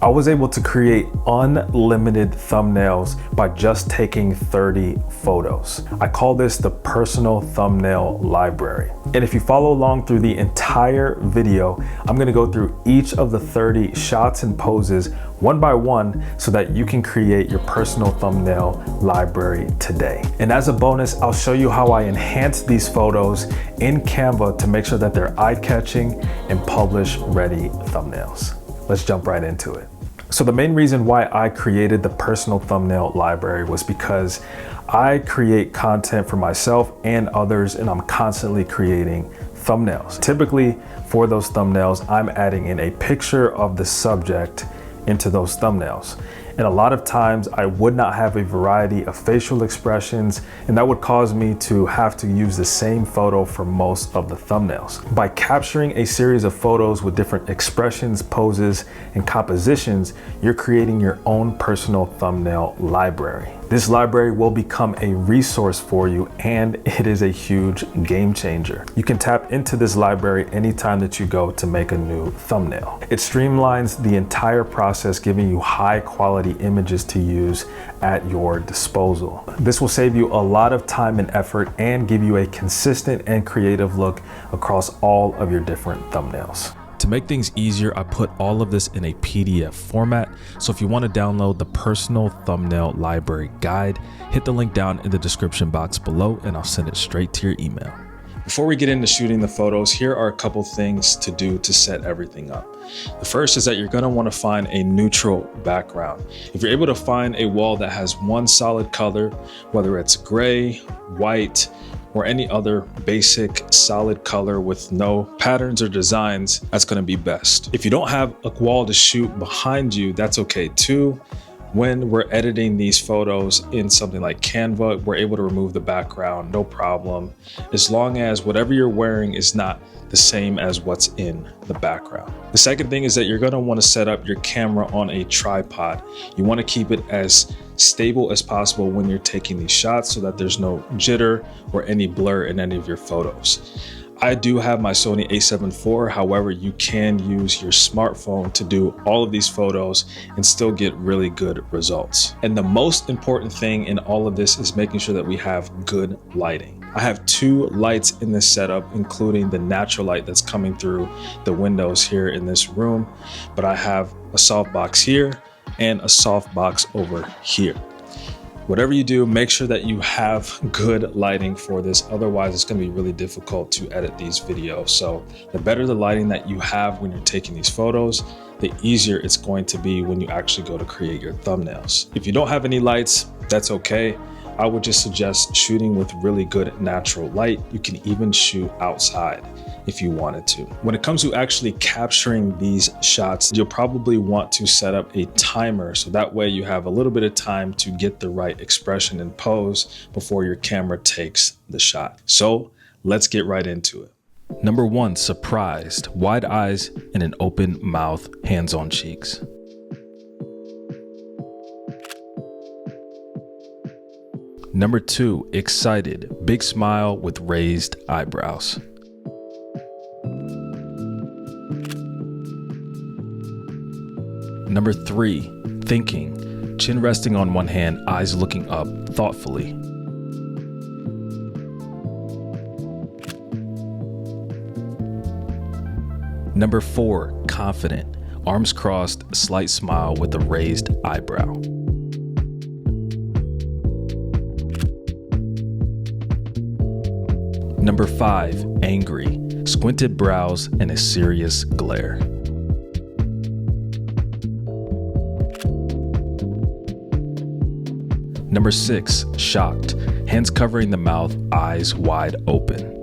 I was able to create unlimited thumbnails by just taking 30 photos. I call this the personal thumbnail library. And if you follow along through the entire video, I'm gonna go through each of the 30 shots and poses one by one so that you can create your personal thumbnail library today. And as a bonus, I'll show you how I enhance these photos in Canva to make sure that they're eye-catching and publish-ready thumbnails. Let's jump right into it. So the main reason why I created the personal thumbnail library was because I create content for myself and others, and I'm constantly creating thumbnails. Typically for those thumbnails, I'm adding in a picture of the subject into those thumbnails. And a lot of times I would not have a variety of facial expressions, and that would cause me to have to use the same photo for most of the thumbnails. By capturing a series of photos with different expressions, poses, and compositions, you're creating your own personal thumbnail library. This library will become a resource for you, and it is a huge game changer. You can tap into this library anytime that you go to make a new thumbnail. It streamlines the entire process, giving you high quality images to use at your disposal. This will save you a lot of time and effort and give you a consistent and creative look across all of your different thumbnails. To make things easier, I put all of this in a PDF format. So if you want to download the personal thumbnail library guide, hit the link down in the description box below and I'll send it straight to your email. Before we get into shooting the photos, here are a couple things to do to set everything up. The first is that you're going to want to find a neutral background. If you're able to find a wall that has one solid color, whether it's gray, white, or any other basic solid color with no patterns or designs, that's going to be best. If you don't have a wall to shoot behind you, that's okay too. When we're editing these photos in something like Canva, we're able to remove the background, no problem, as long as whatever you're wearing is not the same as what's in the background. The second thing is that you're going to want to set up your camera on a tripod. You want to keep it as stable as possible when you're taking these shots so that there's no jitter or any blur in any of your photos. I do have my Sony a7 IV, however, you can use your smartphone to do all of these photos and still get really good results. And the most important thing in all of this is making sure that we have good lighting. I have two lights in this setup, including the natural light that's coming through the windows here in this room, but I have a softbox here and a softbox over here. Whatever you do, make sure that you have good lighting for this. Otherwise, it's going to be really difficult to edit these videos. So the better the lighting that you have when you're taking these photos, the easier it's going to be when you actually go to create your thumbnails. If you don't have any lights, that's okay. I would just suggest shooting with really good natural light. You can even shoot outside if you wanted to. When it comes to actually capturing these shots, you'll probably want to set up a timer so that way you have a little bit of time to get the right expression and pose before your camera takes the shot. So let's get right into it. Number 1, surprised, wide eyes and an open mouth, hands on cheeks. Number 2, excited, big smile with raised eyebrows. Number 3, thinking, chin resting on one hand, eyes looking up thoughtfully. Number 4, confident, arms crossed, slight smile with a raised eyebrow. Number 5, angry, squinted brows and a serious glare. Number 6, shocked, hands covering the mouth, eyes wide open.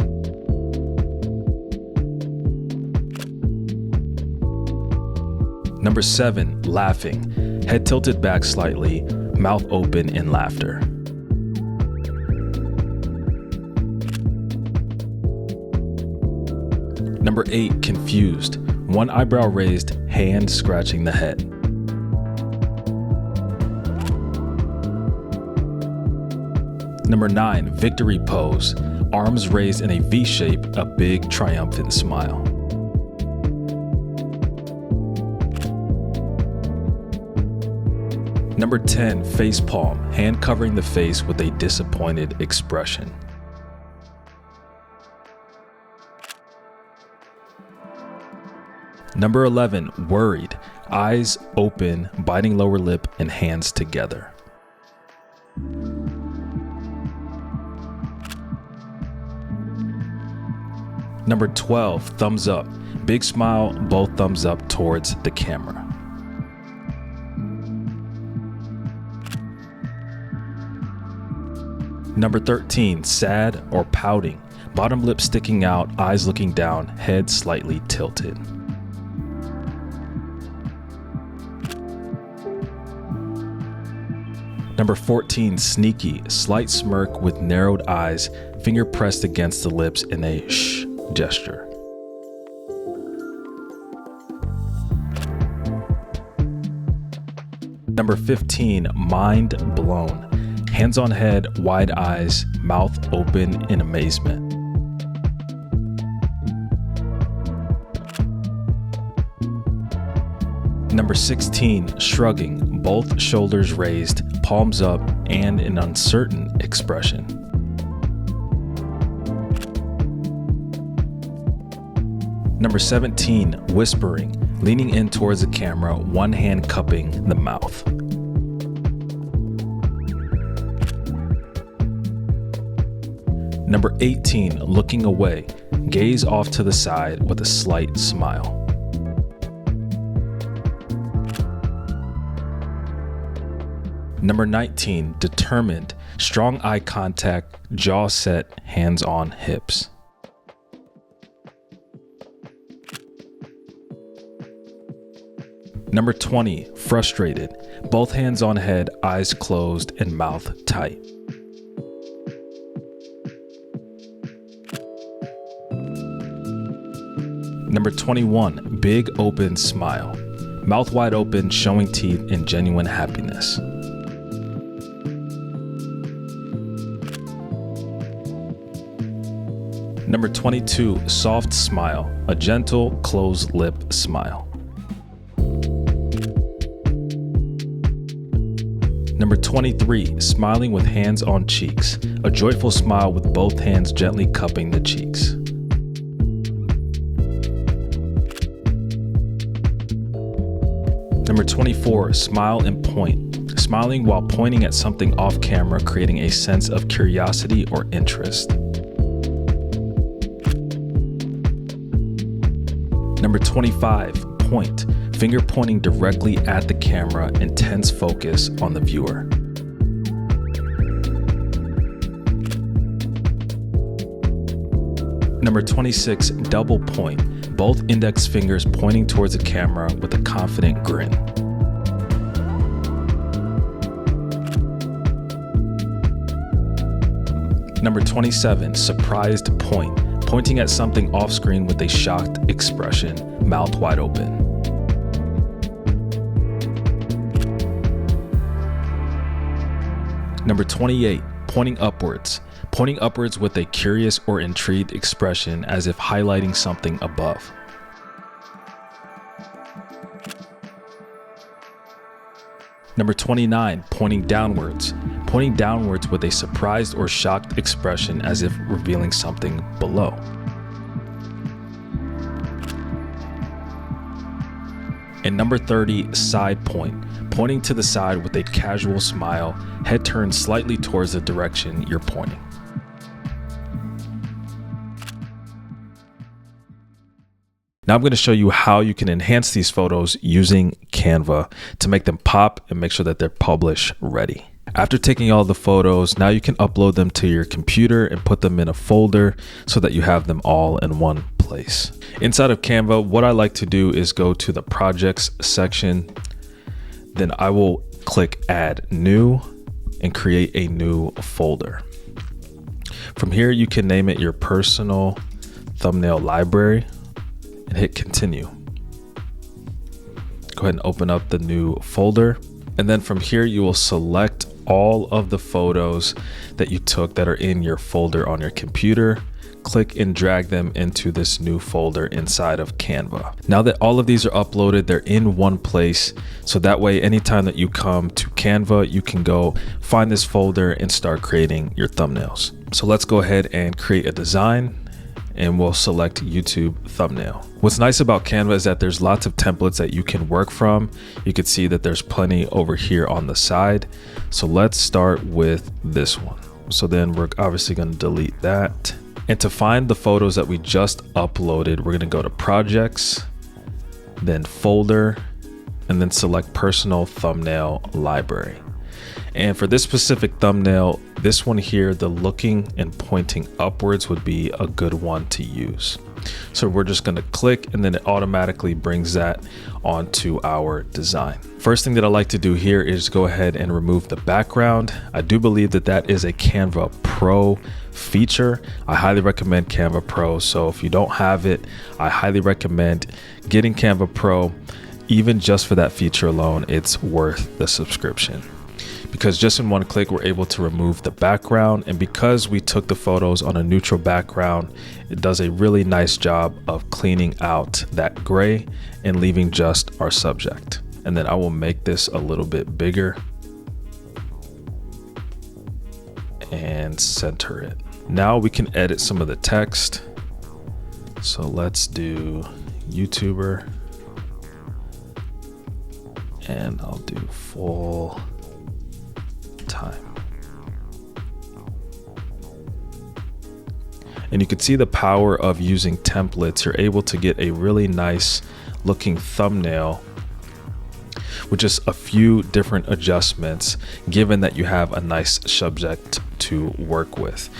Number 7, laughing, head tilted back slightly, mouth open in laughter. Number 8, confused, one eyebrow raised, hand scratching the head. Number 9, victory pose, arms raised in a V shape, a big triumphant smile. Number 10, face palm, hand covering the face with a disappointed expression. Number 11, worried, eyes open, biting lower lip and hands together. Number 12, thumbs up, big smile, both thumbs up towards the camera. Number 13, sad or pouting, bottom lip sticking out, eyes looking down, head slightly tilted. Number 14, sneaky, slight smirk with narrowed eyes, finger pressed against the lips in a shh gesture. Number 15, mind blown, hands on head, wide eyes, mouth open in amazement. Number 16, shrugging, both shoulders raised, palms up, and an uncertain expression. Number 17, whispering, leaning in towards the camera, one hand cupping the mouth. Number 18, looking away, gaze off to the side with a slight smile. Number 19, determined, strong eye contact, jaw set, hands on hips. Number 20, frustrated, both hands on head, eyes closed, and mouth tight. Number 21, big open smile, mouth wide open, showing teeth in genuine happiness. Number 22, soft smile, a gentle closed lip smile. Number 23, smiling with hands on cheeks, a joyful smile with both hands gently cupping the cheeks. Number 24, smile and point, smiling while pointing at something off camera, creating a sense of curiosity or interest. Number 25, point, finger pointing directly at the camera, intense focus on the viewer. Number 26, double point, both index fingers pointing towards the camera with a confident grin. Number 27, surprised point, pointing at something off screen with a shocked expression, mouth wide open. Number 28, pointing upwards with a curious or intrigued expression as if highlighting something above. Number 29, pointing downwards with a surprised or shocked expression as if revealing something below. And number 30, side point, pointing to the side with a casual smile, head turned slightly towards the direction you're pointing. Now I'm going to show you how you can enhance these photos using Canva to make them pop and make sure that they're publish ready. After taking all the photos, now you can upload them to your computer and put them in a folder so that you have them all in one place. Inside of Canva, what I like to do is go to the projects section. Then I will click add new and create a new folder. From here, you can name it your personal thumbnail library and hit continue. Go ahead and open up the new folder. And then from here, you will select all of the photos that you took that are in your folder on your computer. click and drag them into this new folder inside of Canva. Now that all of these are uploaded, they're in one place. So that way, anytime that you come to Canva, you can go find this folder and start creating your thumbnails. So let's go ahead and create a design, and we'll select YouTube thumbnail. What's nice about Canva is that there's lots of templates that you can work from. You can see that there's plenty over here on the side. So let's start with this one. So then we're obviously going to delete that. And to find the photos that we just uploaded, we're going to go to projects, then folder, and then select personal thumbnail library. And for this specific thumbnail, this one here, the looking and pointing upwards would be a good one to use. So we're just going to click, and then it automatically brings that onto our design. First thing that I like to do here is go ahead and remove the background. I do believe that that is a Canva Pro feature. I highly recommend Canva Pro. So if you don't have it, I highly recommend getting Canva Pro. Even just for that feature alone, it's worth the subscription. Because just in one click, we're able to remove the background. And because we took the photos on a neutral background, it does a really nice job of cleaning out that gray and leaving just our subject. And then I will make this a little bit bigger and center it. Now we can edit some of the text. So let's do YouTuber, and I'll do full time. And you can see the power of using templates. You're able to get a really nice looking thumbnail with just a few different adjustments, given that you have a nice subject to work with.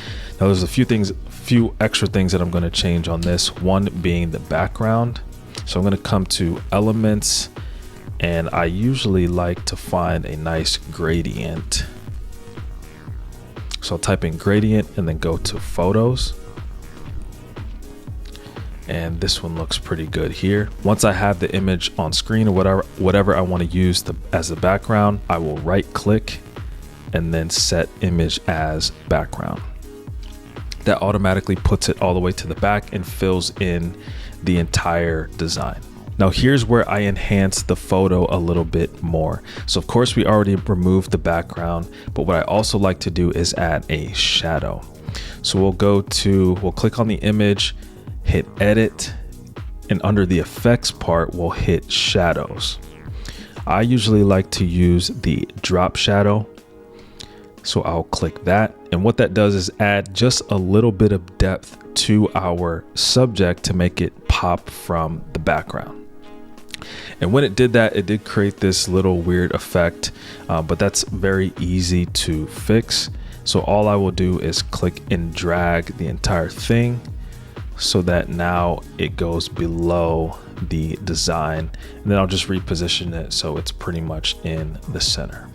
Now there's a few extra things that I'm going to change on this, one being the background. So I'm going to come to elements, and I usually like to find a nice gradient. So I'll type in gradient and then go to photos. And this one looks pretty good here. Once I have the image on screen or whatever I want to use as the background, I will right click and then set image as background. That automatically puts it all the way to the back and fills in the entire design. Now here's where I enhance the photo a little bit more. So of course we already removed the background, but what I also like to do is add a shadow. So we'll click on the image, hit edit, and under the effects part, we'll hit shadows. I usually like to use the drop shadow. So I'll click that. And what that does is add just a little bit of depth to our subject to make it pop from the background. And when it did that, it did create this little weird effect, but that's very easy to fix. So all I will do is click and drag the entire thing so that now it goes below the design, and then I'll just reposition it so it's pretty much in the center.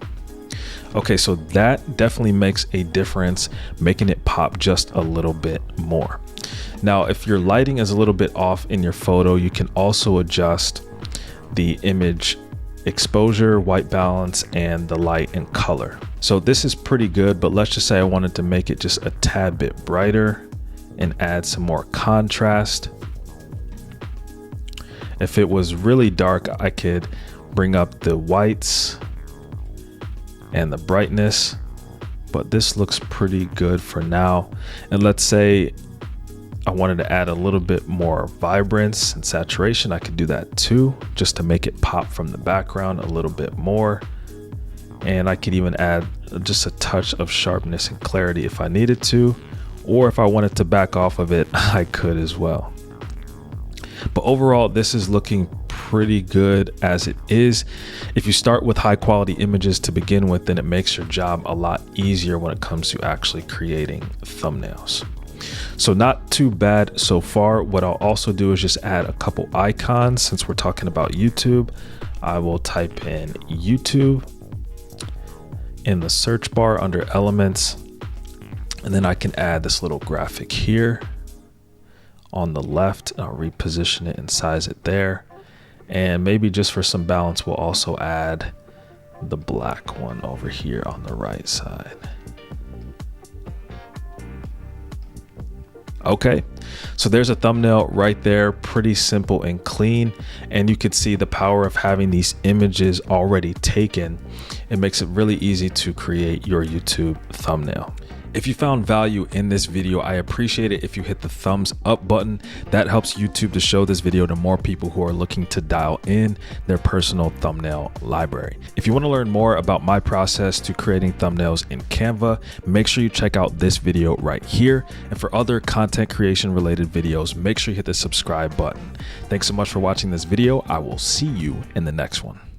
Okay, so that definitely makes a difference, making it pop just a little bit more. Now, if your lighting is a little bit off in your photo, you can also adjust the image exposure, white balance, and the light and color. So this is pretty good, but let's just say I wanted to make it just a tad bit brighter and add some more contrast. If it was really dark, I could bring up the whites and the brightness, but this looks pretty good for now. And let's say I wanted to add a little bit more vibrance and saturation, I could do that too, just to make it pop from the background a little bit more. And I could even add just a touch of sharpness and clarity if I needed to, or if I wanted to back off of it, I could as well. But overall, this is looking pretty good as it is. If you start with high quality images to begin with, then it makes your job a lot easier when it comes to actually creating thumbnails. So not too bad so far. What I'll also do is just add a couple icons. Since we're talking about YouTube, I will type in YouTube in the search bar under elements, and then I can add this little graphic here on the left. I'll reposition it and size it there. And maybe just for some balance, we'll also add the black one over here on the right side. Okay, so there's a thumbnail right there, pretty simple and clean. And you could see the power of having these images already taken. It makes it really easy to create your YouTube thumbnail. If you found value in this video, I appreciate it if you hit the thumbs up button. That helps YouTube to show this video to more people who are looking to dial in their personal thumbnail library. If you want to learn more about my process to creating thumbnails in Canva, make sure you check out this video right here. And for other content creation related videos, make sure you hit the subscribe button. Thanks so much for watching this video. I will see you in the next one.